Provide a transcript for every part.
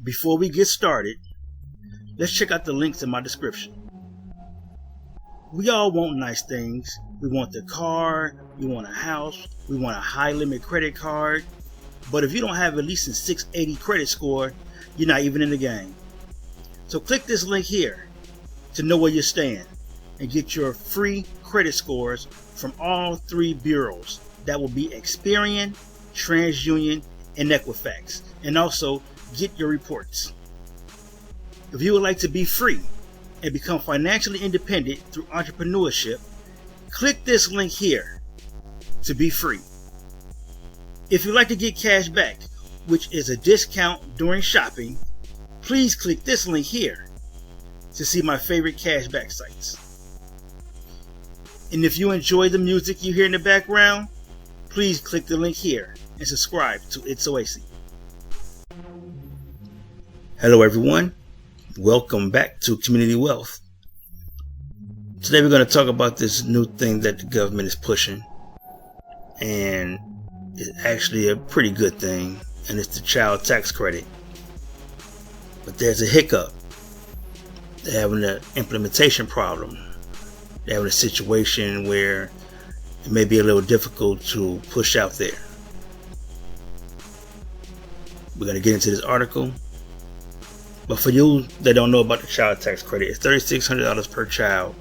before we get started, let's check out the links in my description. We all want nice things. We want the car, we want a house, we want a high limit credit card. But if you don't have at least a 680 credit score, you're not even in the game. So click this link here to know where you stand and get your free credit scores from all three bureaus. That will be Experian, TransUnion, and Equifax. And also get your reports. If you would like to be free and become financially independent through entrepreneurship, click this link here to be free. If you'd like to get cash back, which is a discount during shopping, please click this link here to see my favorite cashback sites. And if you enjoy the music you hear in the background, please click the link here and subscribe to It's Oasis. Hello everyone, welcome back to Community Wealth. Today we're going to talk about this new thing that the government is pushing, and it's actually a pretty good thing, and it's the child tax credit. But there's a hiccup. They're having an implementation problem. They're having a situation where it may be a little difficult to push out there. We're going to get into this article. But for you that don't know about the child tax credit, it's $3,600 per child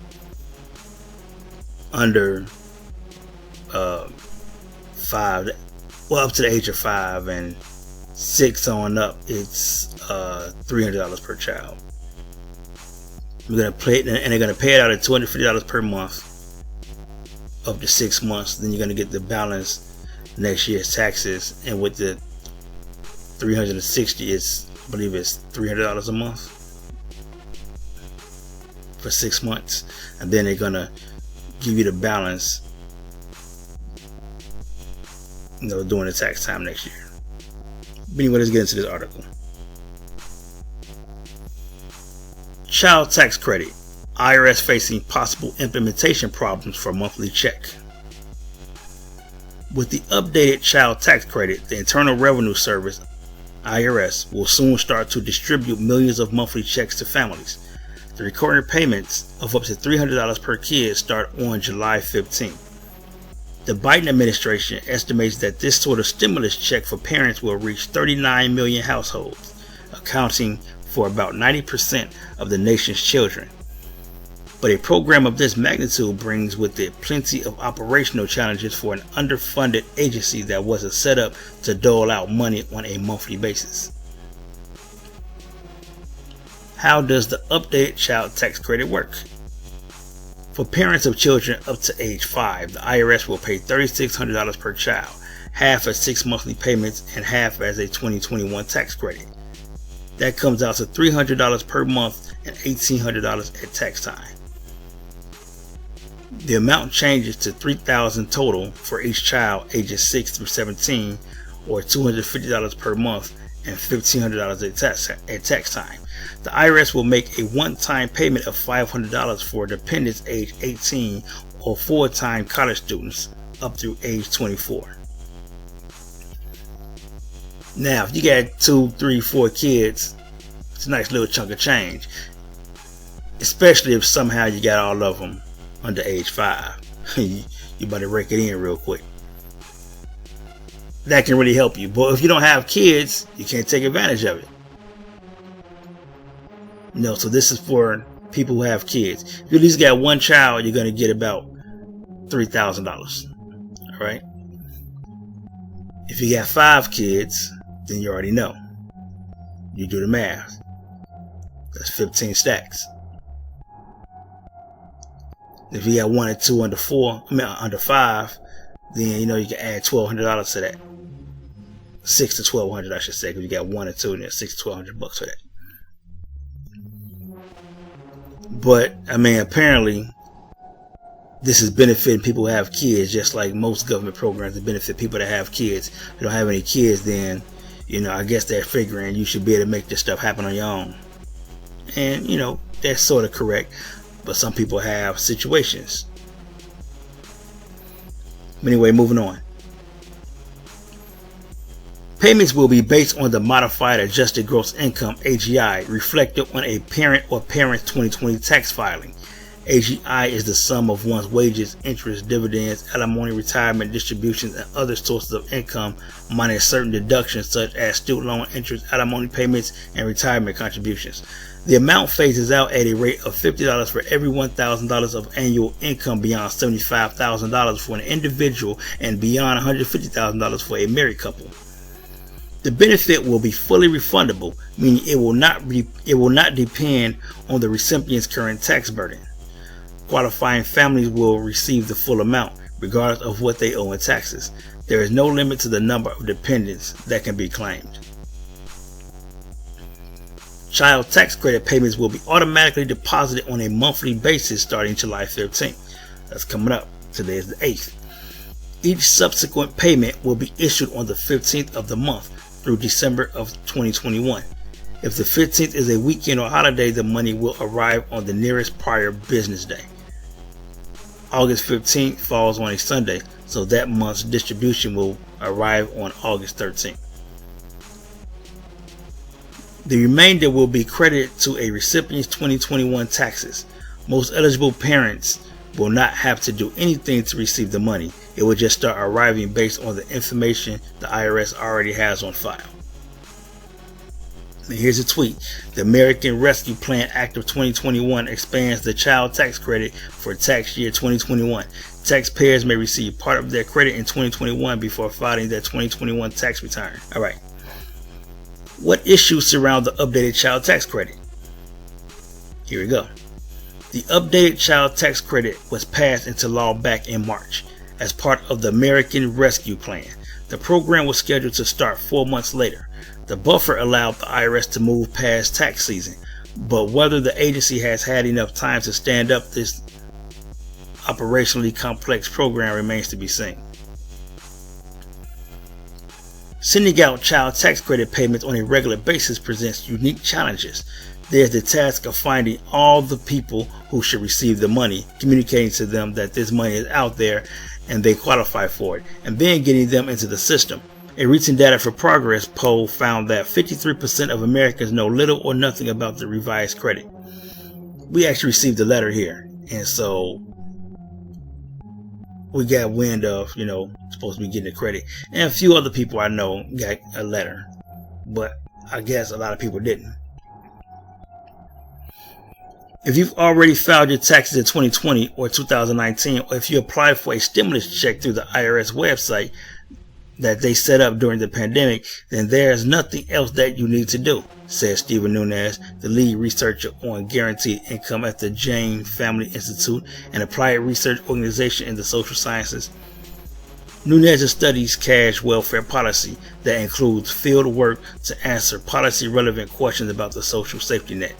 under 5, well, up to the age of 5, and 6 on up, it's $300 per child. We're gonna play it, and they're gonna pay it out at $250 per month up to 6 months. Then you're gonna get the balance next year's taxes, and with the 360, I believe it's $300 a month for 6 months, and then they're gonna give you the balance, during the tax time next year. But anyway, let's get into this article. Child tax credit. IRS facing possible implementation problems for monthly check. With the updated child tax credit, the Internal Revenue Service, IRS, will soon start to distribute millions of monthly checks to families. The recurring payments of up to $300 per kid start on July 15th. The Biden administration estimates that this sort of stimulus check for parents will reach 39 million households, accounting for about 90% of the nation's children. But a program of this magnitude brings with it plenty of operational challenges for an underfunded agency that wasn't set up to dole out money on a monthly basis. How does the updated child tax credit work? For parents of children up to age 5, the IRS will pay $3,600 per child, half as 6 monthly payments and half as a 2021 tax credit. That comes out to $300 per month and $1,800 at tax time. The amount changes to $3,000 total for each child ages 6 through 17, or $250 per month and $1,500 at tax time. The IRS will make a one-time payment of $500 for dependents age 18 or full-time college students up through age 24. Now, if you got 2, 3, 4 kids, it's a nice little chunk of change, especially if somehow you got all of them under age 5. You better rake it in real quick. That can really help you. But if you don't have kids, you can't take advantage of it. So this is for people who have kids. If you at least got one child, you're going to get about $3,000. All right. If you got 5 kids, then you already know. You do the math. That's 15 stacks. If you got 1 or 2 under 5, then you can add $1,200 to that. $600 to $1,200, I should say, because you got 1 or 2, then $600 to $1,200 for that. But apparently, this is benefiting people who have kids, just like most government programs that benefit people that have kids. If you don't have any kids, then I guess they're figuring you should be able to make this stuff happen on your own. And that's sort of correct, but some people have situations. Anyway, moving on. Payments will be based on the modified adjusted gross income (AGI) reflected on a parent or parents' 2020 tax filing. AGI is the sum of one's wages, interest, dividends, alimony, retirement distributions, and other sources of income minus certain deductions such as student loan interest, alimony payments, and retirement contributions. The amount phases out at a rate of $50 for every $1,000 of annual income beyond $75,000 for an individual and beyond $150,000 for a married couple. The benefit will be fully refundable, meaning it will not depend on the recipient's current tax burden. Qualifying families will receive the full amount, regardless of what they owe in taxes. There is no limit to the number of dependents that can be claimed. Child tax credit payments will be automatically deposited on a monthly basis starting July 13th. That's coming up. Today is the 8th. Each subsequent payment will be issued on the 15th of the month through December of 2021. If the 15th is a weekend or holiday, the money will arrive on the nearest prior business day. August 15th falls on a Sunday, so that month's distribution will arrive on August 13th. The remainder will be credited to a recipient's 2021 taxes. Most eligible parents will not have to do anything to receive the money. It will just start arriving based on the information the IRS already has on file. And here's a tweet. The American Rescue Plan Act of 2021 expands the child tax credit for tax year 2021. Taxpayers may receive part of their credit in 2021 before filing their 2021 tax return. All right. What issues surround the updated child tax credit? Here we go. The updated child tax credit was passed into law back in March as part of the American Rescue Plan. The program was scheduled to start 4 months later. The buffer allowed the IRS to move past tax season, but whether the agency has had enough time to stand up this operationally complex program remains to be seen. Sending out child tax credit payments on a regular basis presents unique challenges. There's the task of finding all the people who should receive the money, communicating to them that this money is out there and they qualify for it, and then getting them into the system. A recent Data for Progress poll found that 53% of Americans know little or nothing about the revised credit. We actually received a letter here, and so we got wind of, supposed to be getting the credit. And a few other people I know got a letter, but I guess a lot of people didn't. If you've already filed your taxes in 2020 or 2019, or if you applied for a stimulus check through the IRS website that they set up during the pandemic, then there's nothing else that you need to do, says Stephen Nunez, the lead researcher on guaranteed income at the Jane Family Institute, an applied research organization in the social sciences. Nunez studies cash welfare policy that includes field work to answer policy relevant questions about the social safety net.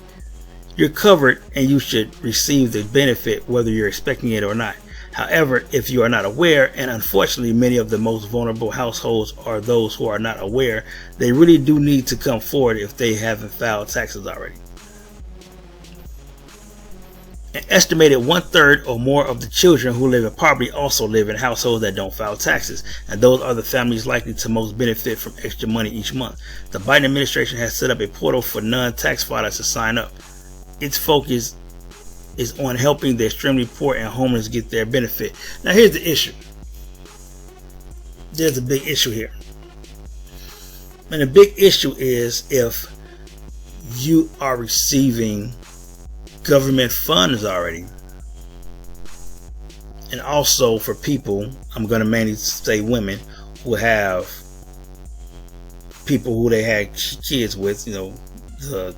You're covered and you should receive the benefit whether you're expecting it or not. However, if you are not aware, and unfortunately many of the most vulnerable households are those who are not aware, they really do need to come forward if they haven't filed taxes already. An estimated 1/3 or more of the children who live in poverty also live in households that don't file taxes, and those are the families likely to most benefit from extra money each month. The Biden administration has set up a portal for non-tax filers to sign up. Its focus is on helping the extremely poor and homeless get their benefit. Now here's the issue. There's a big issue here. And the big issue is if you are receiving government funds already. And also for people, I'm going to mainly say women, who have people who they had kids with, the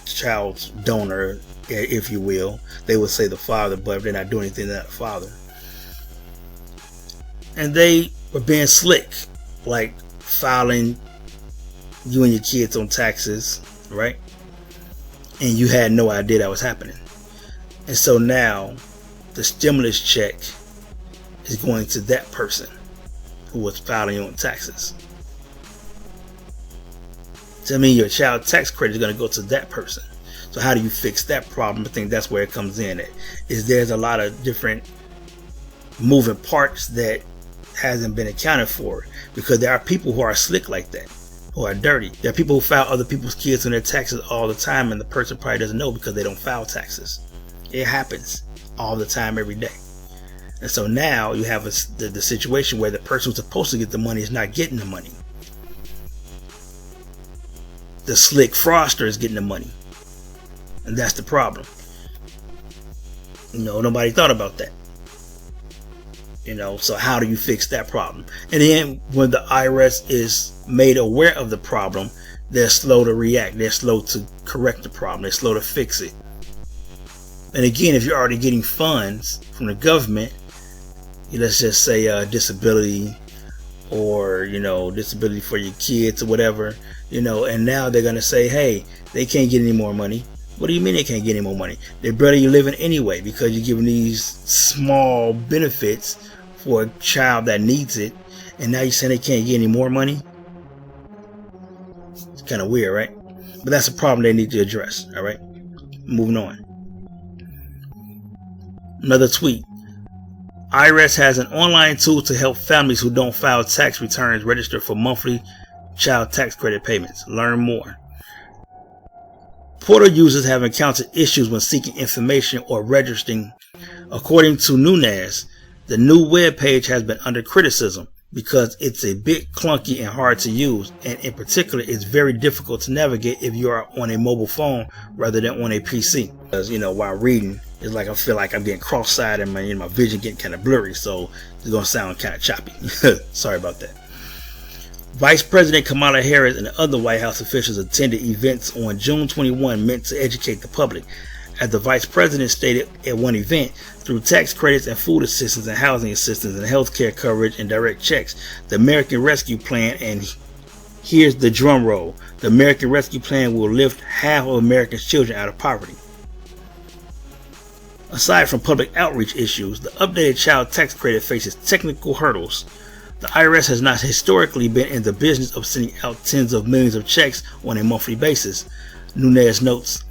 child's donor, if you will. They would say the father, but they're not doing anything to that father. And they were being slick, like filing you and your kids on taxes, right? And you had no idea that was happening. And so now the stimulus check is going to that person who was filing you on taxes. So I mean, your child tax credit is going to go to that person. So how do you fix that problem? I think that's where it comes in at. There's a lot of different moving parts that hasn't been accounted for, because there are people who are slick like that. or are dirty. There are people who file other people's kids on their taxes all the time, and the person probably doesn't know because they don't file taxes. It happens all the time, every day. And so now you have the situation where the person who's supposed to get the money is not getting the money. The slick fraudster is getting the money. And that's the problem. Nobody thought about that. So how do you fix that problem? And then when the IRS is made aware of the problem, they're slow to react. They're slow to correct the problem. They're slow to fix it. And again, if you're already getting funds from the government, let's just say disability or, disability for your kids or whatever, and now they're going to say, hey, they can't get any more money. What do you mean they can't get any more money? They're barely living anyway because you're giving these small benefits for a child that needs it. And now you're saying they can't get any more money? It's kind of weird, right? But that's a problem they need to address. All right. Moving on. Another tweet. IRS has an online tool to help families who don't file tax returns register for monthly child tax credit payments. Learn more. Portal users have encountered issues when seeking information or registering. According to Nunez, the new web page has been under criticism because it's a bit clunky and hard to use, and in particular, it's very difficult to navigate if you are on a mobile phone rather than on a PC. Because while reading, it's like I feel like I'm getting cross-eyed and my vision getting kind of blurry, so it's gonna sound kind of choppy. Sorry about that. Vice President Kamala Harris and other White House officials attended events on June 21 meant to educate the public. As the Vice President stated at one event, through tax credits and food assistance and housing assistance and health care coverage and direct checks, the American Rescue Plan, and here's the drum roll, the American Rescue Plan will lift half of Americans' children out of poverty. Aside from public outreach issues, the updated child tax credit faces technical hurdles. The IRS has not historically been in the business of sending out tens of millions of checks on a monthly basis, Nunez notes.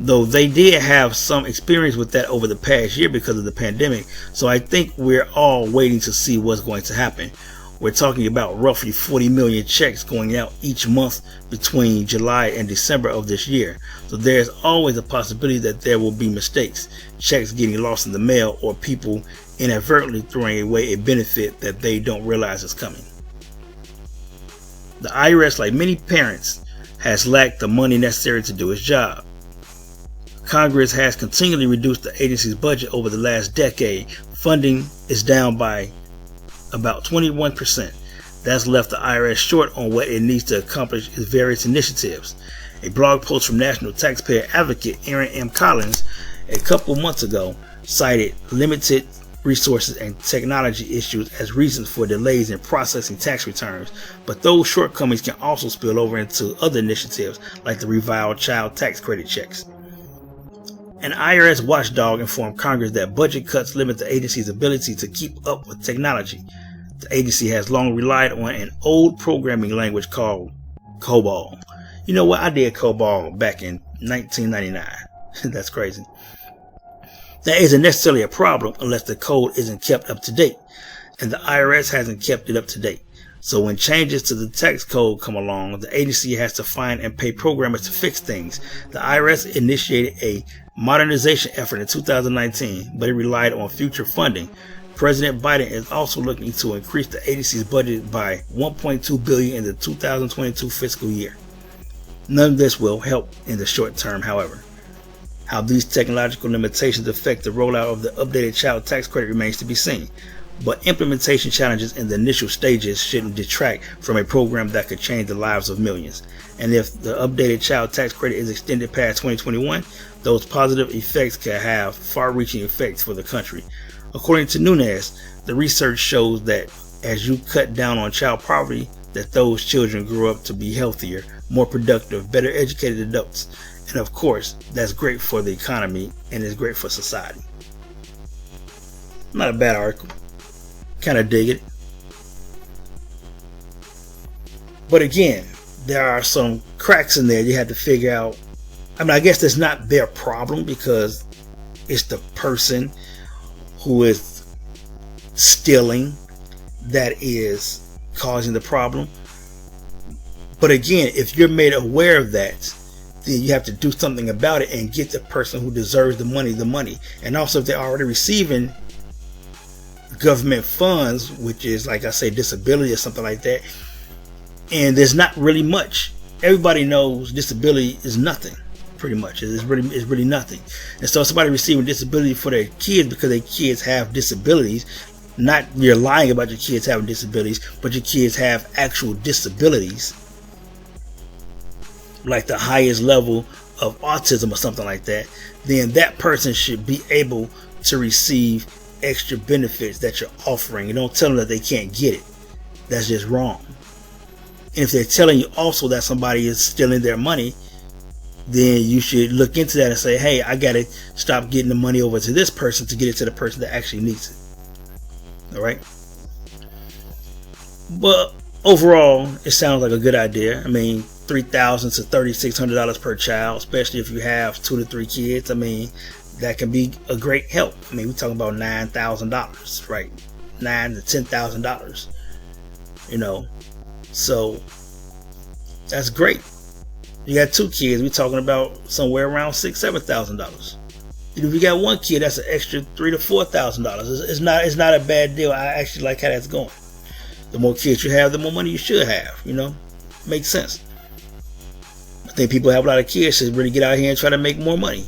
Though they did have some experience with that over the past year because of the pandemic, so I think we're all waiting to see what's going to happen. We're talking about roughly 40 million checks going out each month between July and December of this year. So there's always a possibility that there will be mistakes, checks getting lost in the mail, or people inadvertently throwing away a benefit that they don't realize is coming. The IRS, like many parents, has lacked the money necessary to do its job. Congress has continually reduced the agency's budget over the last decade. Funding is down by about 21%. That's left the IRS short on what it needs to accomplish its various initiatives. A blog post from National Taxpayer Advocate Aaron M. Collins a couple months ago cited limited resources and technology issues as reasons for delays in processing tax returns, but those shortcomings can also spill over into other initiatives like the revised child tax credit checks. An IRS watchdog informed Congress that budget cuts limit the agency's ability to keep up with technology. The agency has long relied on an old programming language called COBOL. You know what? I did COBOL back in 1999. That's crazy. That isn't necessarily a problem unless the code isn't kept up to date, and the IRS hasn't kept it up to date. So when changes to the tax code come along, the agency has to find and pay programmers to fix things. The IRS initiated a modernization effort in 2019, but it relied on future funding. President Biden is also looking to increase the agency's budget by $1.2 billion in the 2022 fiscal year. None of this will help in the short term, however. How these technological limitations affect the rollout of the updated child tax credit remains to be seen, but implementation challenges in the initial stages shouldn't detract from a program that could change the lives of millions. And if the updated child tax credit is extended past 2021, those positive effects can have far-reaching effects for the country. According to Nunez, the research shows that as you cut down on child poverty, that those children grow up to be healthier, more productive, better educated adults. And of course, that's great for the economy and is great for society. Not a bad article. Kind of dig it. But again, there are some cracks in there you have to figure out. I mean, I guess that's not their problem because it's the person who is stealing that is causing the problem. But again, if you're made aware of that, then you have to do something about it and get the person who deserves the money. And also, if they're already receiving government funds, which is, like I say, disability or something like that, and there's not really much. Everybody knows disability is nothing, pretty much. It's really nothing. And so somebody receiving disability for their kids because their kids have disabilities, not you're lying about your kids having disabilities, but your kids have actual disabilities, like the highest level of autism or something like that, then that person should be able to receive extra benefits that you're offering. You don't tell them that they can't get it. That's just wrong. And if they're telling you also that somebody is stealing their money, then you should look into that and say, hey, I gotta stop getting the money over to this person to get it to the person that actually needs it. All right. But overall, it sounds like a good idea. I mean, $3,000 to $3,600 per child, especially if you have 2 to 3 kids. I mean, that can be a great help. I mean, we're talking about $9,000, right? $9,000 to $10,000. You know, so that's great. You got 2 kids, we're talking about somewhere around $6,000 to $7,000. If you got 1 kid, that's an extra $3,000 to $4,000. It's not a bad deal. I actually like how that's going. The more kids you have, the more money you should have. You know, makes sense. I think people who have a lot of kids should really get out here and try to make more money.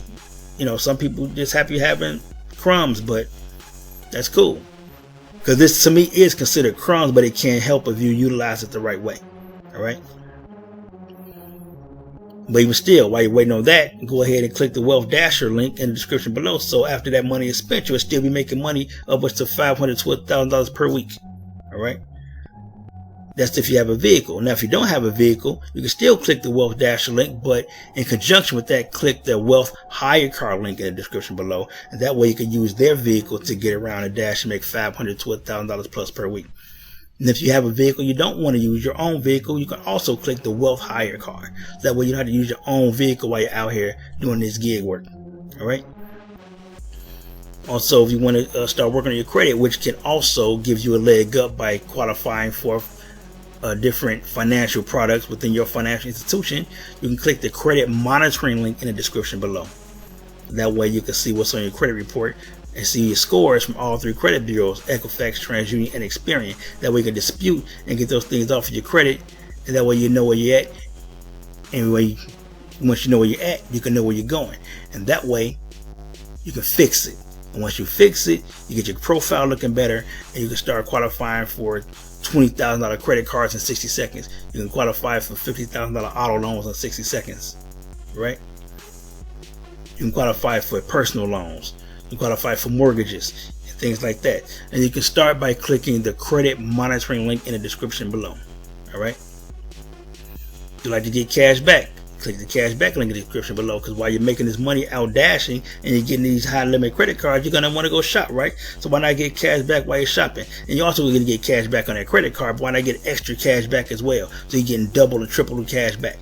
You know, some people just happy having crumbs, but that's cool. Because this, to me, is considered crumbs, but it can help if you utilize it the right way. All right. But even still, while you're waiting on that, go ahead and click the Wealth Dasher link in the description below. So after that money is spent, you'll still be making money upwards to $500 to $1,000 per week. All right. That's if you have a vehicle. Now, if you don't have a vehicle, you can still click the Wealth Dasher link, but in conjunction with that, click the Wealth Hire Car link in the description below. And that way you can use their vehicle to get around and dash and make $500 to $1,000 plus per week. And if you have a vehicle you don't want to use your own vehicle, you can also click the Wealth Hire Car. That way you don't have to use your own vehicle while you're out here doing this gig work. All right. Also, if you want to start working on your credit, which can also give you a leg up by qualifying for different financial products within your financial institution, you can click the credit monitoring link in the description below. That way you can see what's on your credit report and see your scores from all 3 credit bureaus, Equifax, TransUnion, and Experian. That way you can dispute and get those things off of your credit, and that way you know where you're at. And once you know where you're at, you can know where you're going, and that way you can fix it. And once you fix it, you get your profile looking better, and you can start qualifying for $20,000 credit cards in 60 seconds. You can qualify for $50,000 auto loans in 60 seconds, right? You can qualify for personal loans. You can qualify for mortgages and things like that. And you can start by clicking the credit monitoring link in the description below, all right? If you like to get cash back, click the cash back link in the description below, because while you're making this money out dashing and you're getting these high limit credit cards, you're going to want to go shop, right? So why not get cash back while you're shopping? And you're also going to get cash back on that credit card, but why not get extra cash back as well? So you're getting double and triple the cash back.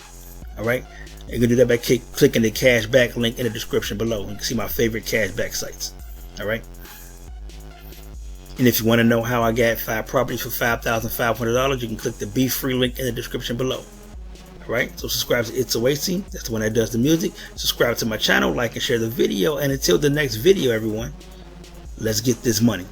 All right. You can do that by clicking the cash back link in the description below. You can see my favorite cash back sites. All right. And if you want to know how I got 5 properties for $5,500, you can click the Be Free link in the description below. Right, so subscribe to It's Oasis. That's the one that does the music. Subscribe to my channel, like and share the video, and until the next video, everyone, let's get this money.